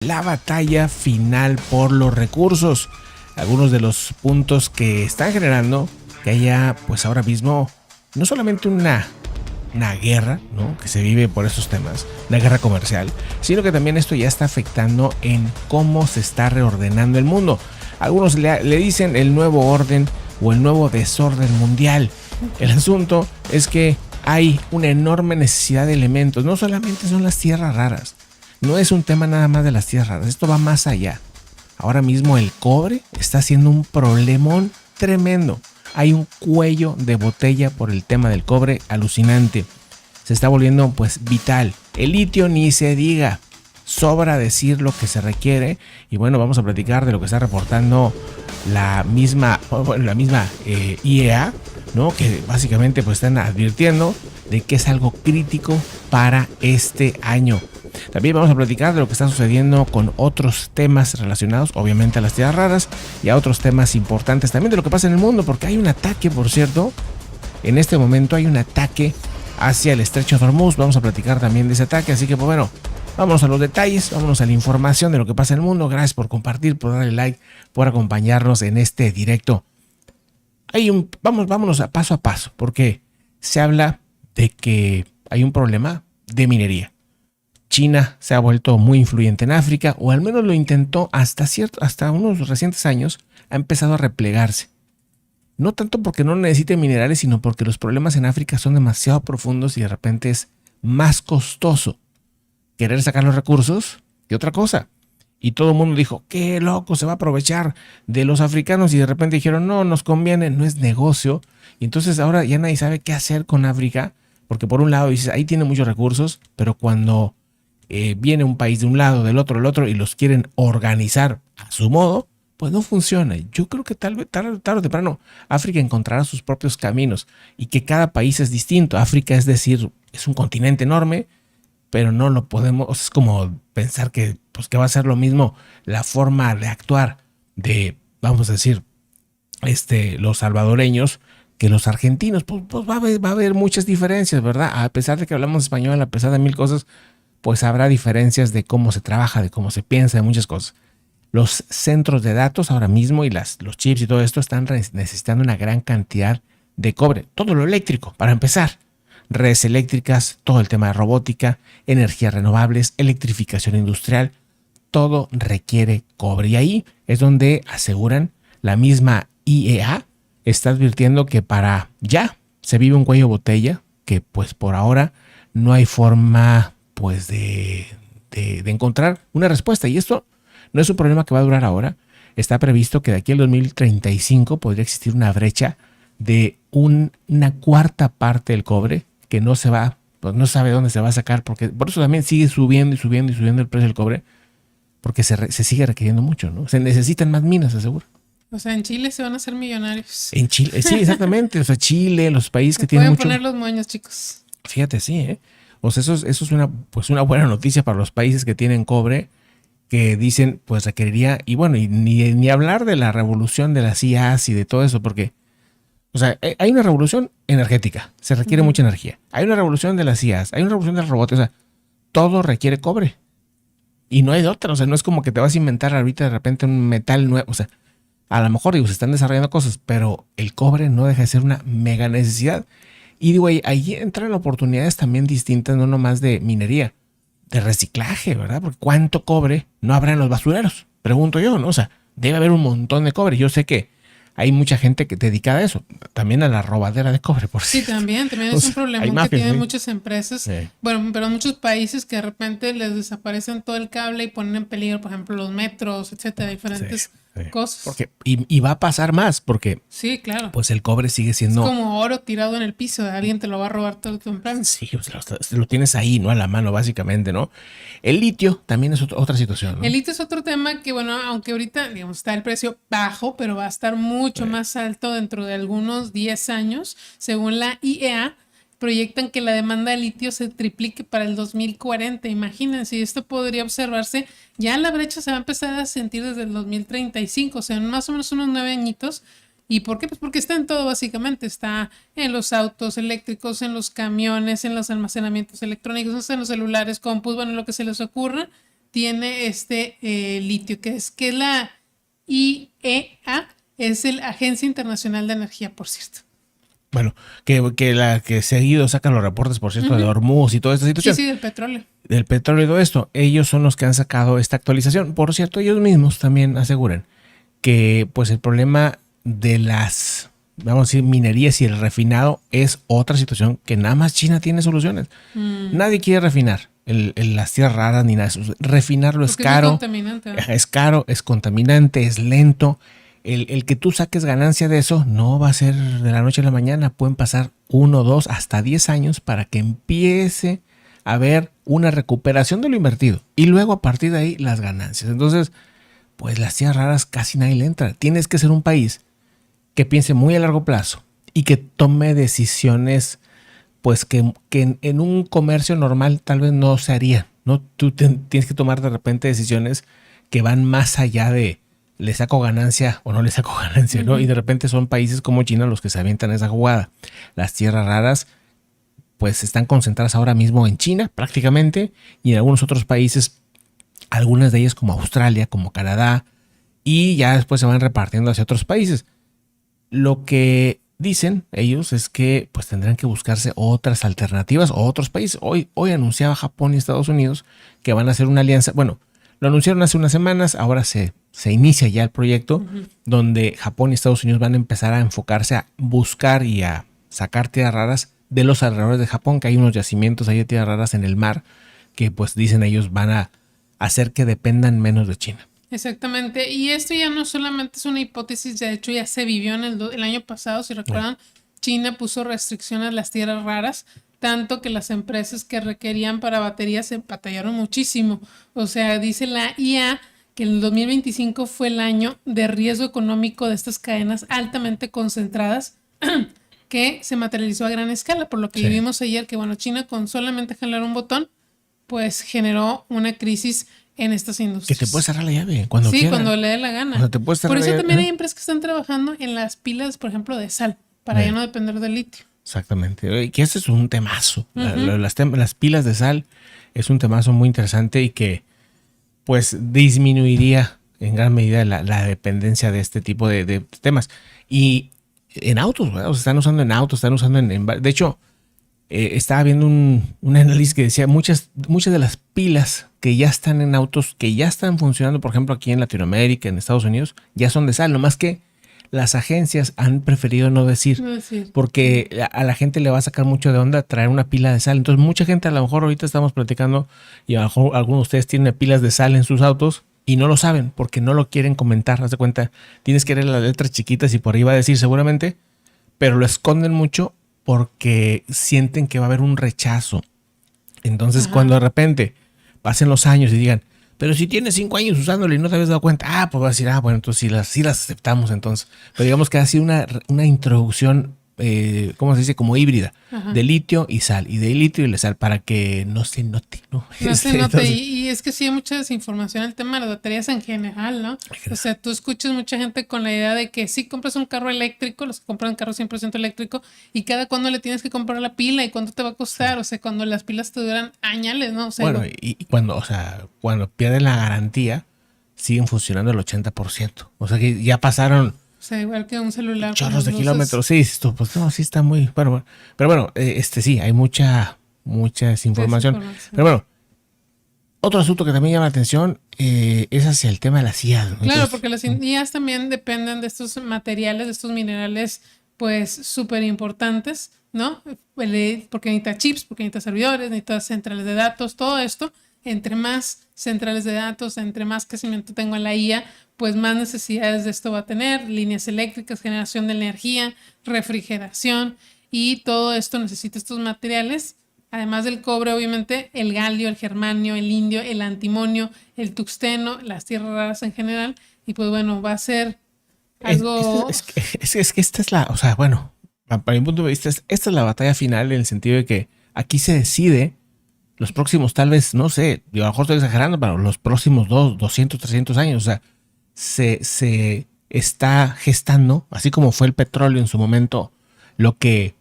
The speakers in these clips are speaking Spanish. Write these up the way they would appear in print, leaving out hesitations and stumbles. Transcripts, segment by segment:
La batalla final por los recursos. Algunos de los puntos que están generando que haya pues ahora mismo no solamente una guerra, ¿no?, que se vive por esos temas, una guerra comercial, sino que también esto ya está afectando en cómo se está reordenando el mundo. Algunos le dicen el nuevo orden o el nuevo desorden mundial. El asunto es que hay una enorme necesidad de elementos. No solamente son las tierras raras, no es un tema nada más de las tierras raras, esto va más allá. Ahora mismo el cobre está siendo un problemón tremendo. Hay un cuello de botella por el tema del cobre alucinante. Se está volviendo pues vital. El litio ni se diga. Sobra decir lo que se requiere. Y bueno, vamos a platicar de lo que está reportando la misma IEA, ¿no?, que básicamente pues están advirtiendo de que es algo crítico para este año. También vamos a platicar de lo que está sucediendo con otros temas relacionados, obviamente, a las tierras raras y a otros temas importantes también de lo que pasa en el mundo, porque hay un ataque, por cierto, en este momento hay un ataque hacia el estrecho de Hormuz. Vamos a platicar también de ese ataque, así que pues bueno, vámonos a los detalles, vámonos a la información de lo que pasa en el mundo. Gracias por compartir, por darle like, por acompañarnos en este directo. Vámonos a paso, porque se habla de que hay un problema de minería. China se ha vuelto muy influyente en África, o al menos lo intentó hasta unos recientes años. Ha empezado a replegarse. No tanto porque no necesite minerales, sino porque los problemas en África son demasiado profundos y de repente es más costoso querer sacar los recursos que otra cosa. Y todo el mundo dijo, qué loco, se va a aprovechar de los africanos, y de repente dijeron, no, nos conviene, no es negocio. Y entonces ahora ya nadie sabe qué hacer con África, porque por un lado dices, ahí tiene muchos recursos, pero cuando viene un país de un lado, del otro, y los quieren organizar a su modo, pues no funciona. Yo creo que tarde o temprano África encontrará sus propios caminos, y que cada país es distinto. África, es decir, es un continente enorme, pero no lo podemos, es como pensar que va a ser lo mismo la forma de actuar de, vamos a decir, los salvadoreños que los argentinos. Pues va a haber muchas diferencias, ¿verdad? A pesar de que hablamos español, a pesar de mil cosas, pues habrá diferencias de cómo se trabaja, de cómo se piensa, de muchas cosas. Los centros de datos ahora mismo y los chips y todo esto están necesitando una gran cantidad de cobre. Todo lo eléctrico, para empezar. Redes eléctricas, todo el tema de robótica, energías renovables, electrificación industrial, todo requiere cobre. Y ahí es donde aseguran, la misma IEA está advirtiendo que para ya se vive un cuello de botella, que pues por ahora no hay forma pues de encontrar una respuesta. Y esto no es un problema que va a durar ahora. Está previsto que de aquí al 2035 podría existir una brecha de una cuarta parte del cobre que no se va, pues no sabe dónde se va a sacar, porque por eso también sigue subiendo el precio del cobre, porque se sigue requiriendo mucho, ¿no? Se necesitan más minas, aseguro. O sea, en Chile se van a hacer millonarios. En Chile, sí, exactamente. O sea, Chile, los países que tienen mucho. Pueden poner los moños, chicos. Fíjate, sí, ¿eh? O sea, eso es una buena noticia para los países que tienen cobre, que dicen, pues requeriría, y bueno, y ni hablar de la revolución de las IAs y de todo eso, porque, o sea, hay una revolución energética, se requiere mucha energía. Hay una revolución de las IAs, hay una revolución de la robótica, o sea, todo requiere cobre. Y no hay de otra, o sea, no es como que te vas a inventar ahorita de repente un metal nuevo, o sea, a lo mejor, se están desarrollando cosas, pero el cobre no deja de ser una mega necesidad. Y digo, ahí entran oportunidades también distintas, no nomás de minería, de reciclaje, ¿verdad? Porque ¿cuánto cobre no habrá en los basureros? Pregunto yo, ¿no? O sea, debe haber un montón de cobre. Yo sé que hay mucha gente dedicada a eso, también a la robadera de cobre, por cierto. Sí, también es un problema que tienen muchas empresas, bueno, pero muchos países que de repente les desaparecen todo el cable y ponen en peligro, por ejemplo, los metros, etcétera, diferentes cosas. Porque, y va a pasar más, porque sí, claro, pues el cobre sigue siendo... Es como oro tirado en el piso, alguien te lo va a robar todo temprano. Sí, lo tienes ahí, ¿no? A la mano, básicamente, ¿no? El litio también es otra situación, ¿no? El litio es otro tema que, bueno, aunque ahorita, digamos, está el precio bajo, pero va a estar mucho más alto dentro de algunos 10 años. Según la IEA, proyectan que la demanda de litio se triplique para el 2040. Imagínense, y esto podría observarse, ya la brecha se va a empezar a sentir desde el 2035, o sea, en más o menos unos 9 añitos. ¿Y por qué? Pues porque está en todo, básicamente. Está en los autos eléctricos, en los camiones, en los almacenamientos electrónicos, en los celulares, compus, bueno, lo que se les ocurra. tiene litio, que es la IEA, es la Agencia Internacional de Energía, por cierto. Bueno, que la que seguido sacan los reportes, por cierto, de Hormuz y toda esta situación. Sí, del petróleo. Del petróleo y todo esto. Ellos son los que han sacado esta actualización. Por cierto, ellos mismos también aseguran que pues el problema de las, vamos a decir, minerías y el refinado es otra situación que nada más China tiene soluciones. Nadie quiere refinar las tierras raras ni nada de eso. Refinarlo es caro. Es contaminante, ¿no? Es caro, es contaminante, es lento. El que tú saques ganancia de eso no va a ser de la noche a la mañana. Pueden pasar 1, 2, hasta 10 años para que empiece a haber una recuperación de lo invertido. Y luego a partir de ahí las ganancias. Entonces, pues las tierras raras casi nadie le entra. Tienes que ser un país que piense muy a largo plazo y que tome decisiones pues que en un comercio normal tal vez no se harían, ¿no? Tú tienes que tomar de repente decisiones que van más allá de le saco ganancia o no le saco ganancia, ¿no? Y de repente son países como China los que se avientan esa jugada. Las tierras raras pues están concentradas ahora mismo en China prácticamente y en algunos otros países, algunas de ellas como Australia, como Canadá, y ya después se van repartiendo hacia otros países. Lo que dicen ellos es que pues tendrán que buscarse otras alternativas o otros países. Hoy anunciaba Japón y Estados Unidos que van a hacer una alianza. Bueno, lo anunciaron hace unas semanas, ahora se inicia ya el proyecto donde Japón y Estados Unidos van a empezar a enfocarse a buscar y a sacar tierras raras de los alrededores de Japón, que hay unos yacimientos ahí de tierras raras en el mar que pues dicen ellos van a hacer que dependan menos de China. Exactamente, y esto ya no solamente es una hipótesis, de hecho ya se vivió en el año pasado, si recuerdan, China puso restricciones a las tierras raras, tanto que las empresas que requerían para baterías se batallaron muchísimo. O sea, dice la IA que el 2025 fue el año de riesgo económico de estas cadenas altamente concentradas que se materializó a gran escala, por lo que vimos ayer que, bueno, China con solamente jalar un botón, pues generó una crisis en estas industrias. Que te puede cerrar la llave cuando quieras. Sí, cuando le dé la gana. O sea, te puede cerrar por eso la llave. También hay empresas que están trabajando en las pilas, por ejemplo, de sal, para ya no depender del litio. Exactamente. Y que este es un temazo. Las pilas de sal es un temazo muy interesante y que pues disminuiría en gran medida la dependencia de este tipo de temas. Y en autos, ¿verdad? O sea, están usando en autos, están usando de hecho, estaba viendo un análisis que decía muchas de las pilas que ya están en autos, que ya están funcionando, por ejemplo, aquí en Latinoamérica, en Estados Unidos, ya son de sal. Nomás que las agencias han preferido no decir, porque a la gente le va a sacar mucho de onda traer una pila de sal. Entonces, mucha gente, a lo mejor ahorita estamos platicando y a lo mejor algunos de ustedes tienen pilas de sal en sus autos y no lo saben porque no lo quieren comentar. Haz de cuenta, tienes que leer las letras chiquitas y por ahí va a decir seguramente, pero lo esconden mucho porque sienten que va a haber un rechazo. Entonces, cuando de repente pasen los años y digan, pero si tienes 5 años usándolo y no te habías dado cuenta, pues vas a decir, bueno, entonces sí las aceptamos entonces. Pero digamos que ha sido una introducción, ¿cómo se dice? Como híbrida, de litio y sal, y de litio y de sal, para que no se note, ¿no? No se note, entonces, y es que sí hay mucha desinformación en el tema de las baterías en general, ¿no? O sea, tú escuchas mucha gente con la idea de que si compras un carro eléctrico, los que compran carro 100% eléctrico, y cada cuándo le tienes que comprar la pila y cuánto te va a costar, o sea, cuando las pilas te duran añales, ¿no? O sea, bueno, y cuando pierden la garantía, siguen funcionando el 80%. O sea que ya pasaron... O sea, igual que un celular. Chorros de kilómetros. Sí, esto, pues no, sí está muy... Bueno, pero bueno, sí, hay mucha desinformación. Pero bueno, otro asunto que también llama la atención es hacia el tema de las IAs, ¿no? Claro, entonces, porque las IAs también dependen de estos materiales, de estos minerales, pues súper importantes, ¿no? Porque necesita chips, porque necesita servidores, necesita centrales de datos, todo esto. Entre más centrales de datos, entre más crecimiento tengo en la IA, pues más necesidades de esto va a tener, líneas eléctricas, generación de energía, refrigeración, y todo esto necesita estos materiales, además del cobre, obviamente, el galio, el germanio, el indio, el antimonio, el tuxteno, las tierras raras en general, y pues bueno, va a ser algo... Es que esta es o sea, bueno, para mi punto de vista, esta es la batalla final en el sentido de que aquí se decide los próximos, tal vez, no sé, yo a lo mejor estoy exagerando, pero los próximos 200, 300 años, o sea, se está gestando, así como fue el petróleo en su momento, lo que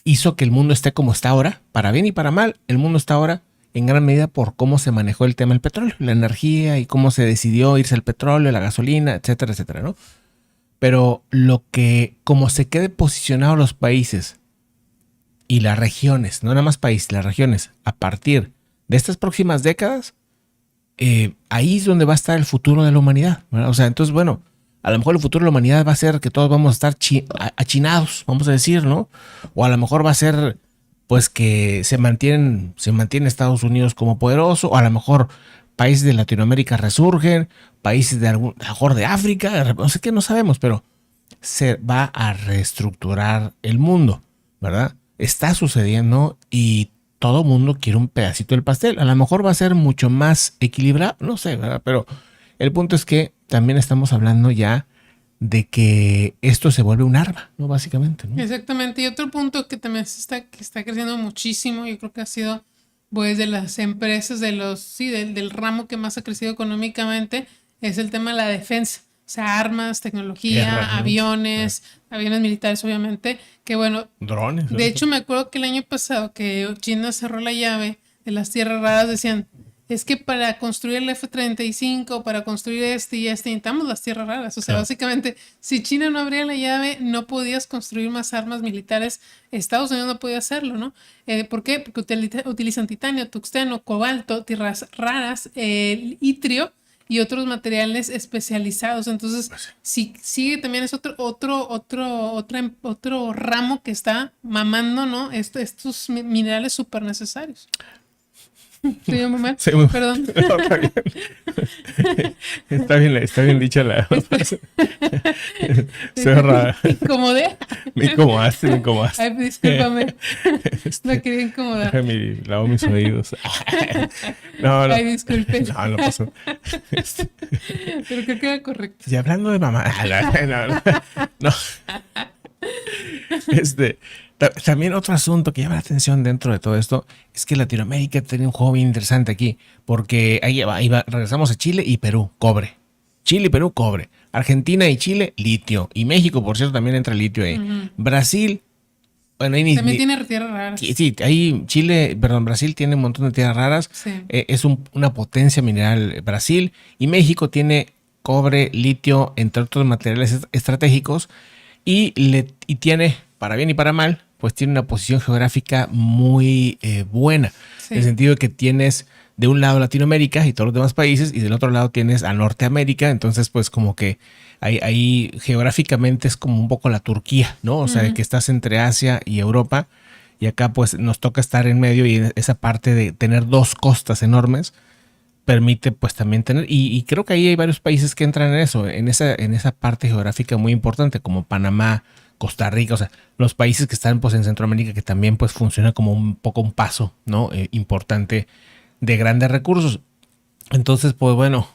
hizo que el mundo esté como está ahora, para bien y para mal, el mundo está ahora, en gran medida por cómo se manejó el tema del petróleo, la energía y cómo se decidió irse al petróleo, la gasolina, etcétera, etcétera, ¿no? Pero como se quede posicionados los países y las regiones, no nada más países, las regiones, a partir de estas próximas décadas, ahí es donde va a estar el futuro de la humanidad, ¿verdad? O sea, entonces, bueno, a lo mejor el futuro de la humanidad va a ser que todos vamos a estar achinados, vamos a decir, ¿no? O a lo mejor va a ser, pues, que se mantiene Estados Unidos como poderoso, o a lo mejor países de Latinoamérica resurgen, países a lo mejor de África, no sé qué, no sabemos, pero se va a reestructurar el mundo, ¿verdad? Está sucediendo y todo mundo quiere un pedacito del pastel. A lo mejor va a ser mucho más equilibrado, no sé, ¿verdad? Pero el punto es que también estamos hablando ya de que esto se vuelve un arma, ¿no? Básicamente, ¿no? Exactamente. Y otro punto que también que está creciendo muchísimo, yo creo que ha sido pues de las empresas, del ramo que más ha crecido económicamente, es el tema de la defensa. O sea, armas, tecnología, Guerra, ¿no? aviones militares, obviamente, que bueno. Drones. De hecho, me acuerdo que el año pasado que China cerró la llave de las tierras raras, decían, es que para construir el F-35, para construir y necesitamos las tierras raras. O sea, Claro. básicamente, si China no abría la llave, no podías construir más armas militares. Estados Unidos no podía hacerlo, ¿no? ¿Por qué? Porque utilizan titanio, tuxteno, cobalto, tierras raras, itrio y otros materiales especializados. Entonces, sí, sigue también es otro ramo que está mamando, ¿no? Estos minerales súper necesarios. ¿Estoy muy mal? Sí, muy mal. Perdón. No, está bien dicha la frase. Se rara. ¿Incomodé? Me incomodaste. Ay, discúlpame. No quería incomodar. Lavo mis oídos. No. Ay, disculpe. No pasó. Pero creo que era correcto. Y hablando de mamá. No. También otro asunto que llama la atención dentro de todo esto es que Latinoamérica tiene un juego bien interesante aquí, porque regresamos a Chile y Perú, cobre. Chile y Perú, cobre. Argentina y Chile, litio. Y México, por cierto, también entra litio ahí. Brasil, bueno, ahí también tiene tierras raras. Sí, ahí Brasil tiene un montón de tierras raras. Sí. Es una potencia mineral Brasil. Y México tiene cobre, litio, entre otros materiales estratégicos. Y tiene, para bien y para mal, pues tiene una posición geográfica muy buena. Sí. En el sentido de que tienes de un lado Latinoamérica y todos los demás países, y del otro lado tienes a Norteamérica. Entonces, pues como que ahí geográficamente es como un poco la Turquía, ¿no? O sea, que estás entre Asia y Europa. Y acá pues nos toca estar en medio, y esa parte de tener dos costas enormes permite pues también tener, y creo que ahí hay varios países que entran en eso, en esa parte geográfica muy importante, como Panamá, Costa Rica, o sea, los países que están pues en Centroamérica, que también pues funciona como un poco un paso, ¿no? Importante de grandes recursos. Entonces, pues bueno,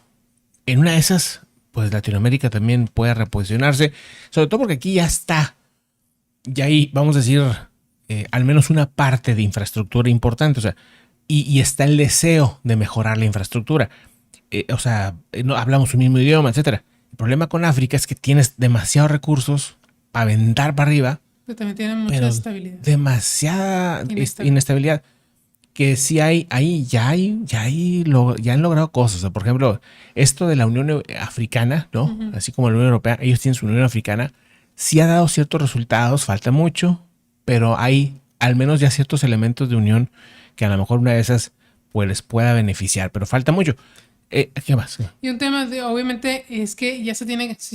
en una de esas, pues Latinoamérica también puede reposicionarse, sobre todo porque aquí ya hay, vamos a decir, al menos una parte de infraestructura importante, o sea, y está el deseo de mejorar la infraestructura. O sea, no hablamos un mismo idioma, etcétera. El problema con África es que tienes demasiados recursos para aventar para arriba, Pero también tiene mucha pero estabilidad. demasiada inestabilidad. Que sí ya han logrado cosas. O sea, por ejemplo, esto de la Unión Africana, ¿no? Así como la Unión Europea, ellos tienen su Unión Africana, sí ha dado ciertos resultados, falta mucho, pero hay al menos ya ciertos elementos de unión que a lo mejor una de esas pues les pueda beneficiar, pero falta mucho. ¿Qué más? Y un tema obviamente es que ya si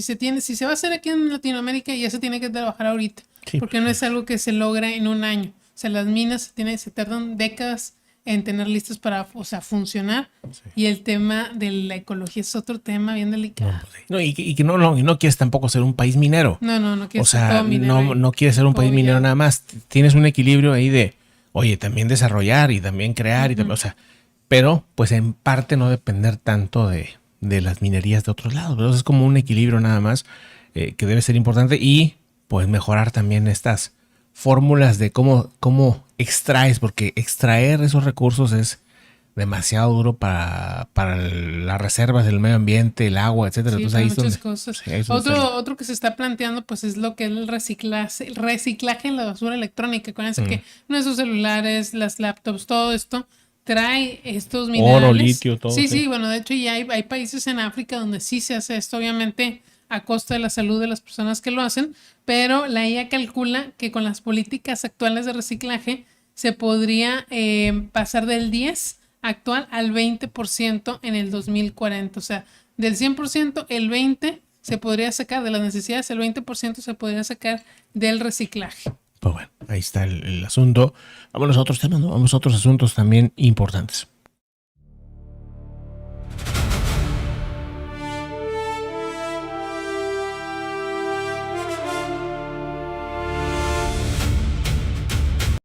se va a hacer aquí en Latinoamérica, ya se tiene que trabajar ahorita, Sí, porque no es algo que se logra en un año. O sea, las minas se tardan décadas en tener listas para, o sea, funcionar. Sí. Y el tema de la ecología es otro tema bien delicado. Y que no quieres tampoco ser un país minero. No quieres ser todo minero. No quieres ser un país minero nada más. Tienes un equilibrio ahí de, oye, también desarrollar y también crear, y también, o sea, pero pues en parte no depender tanto de las minerías de otros lados. Entonces es como un equilibrio nada más que debe ser importante, y pues mejorar también estas fórmulas de cómo extraes, porque extraer esos recursos es demasiado duro para las reservas del medio ambiente, el agua, etcétera. Sí, entonces muchas cosas. Sí, otro que se está planteando pues es lo que es el reciclaje en la basura electrónica. Acuérdense que nuestros celulares, las laptops, todo esto trae estos minerales. Oro, litio, todo. Sí, bueno, de hecho ya hay países en África donde sí se hace esto, obviamente a costa de la salud de las personas que lo hacen, pero la IA calcula que con las políticas actuales de reciclaje se podría pasar del 10 actual al 20% en el 2040. O sea, del 100%, el 20% se podría sacar de las necesidades, el 20% se podría sacar del reciclaje. Pues bueno, ahí está el asunto. Vamos a otros temas, ¿no? Vamos a otros asuntos también importantes.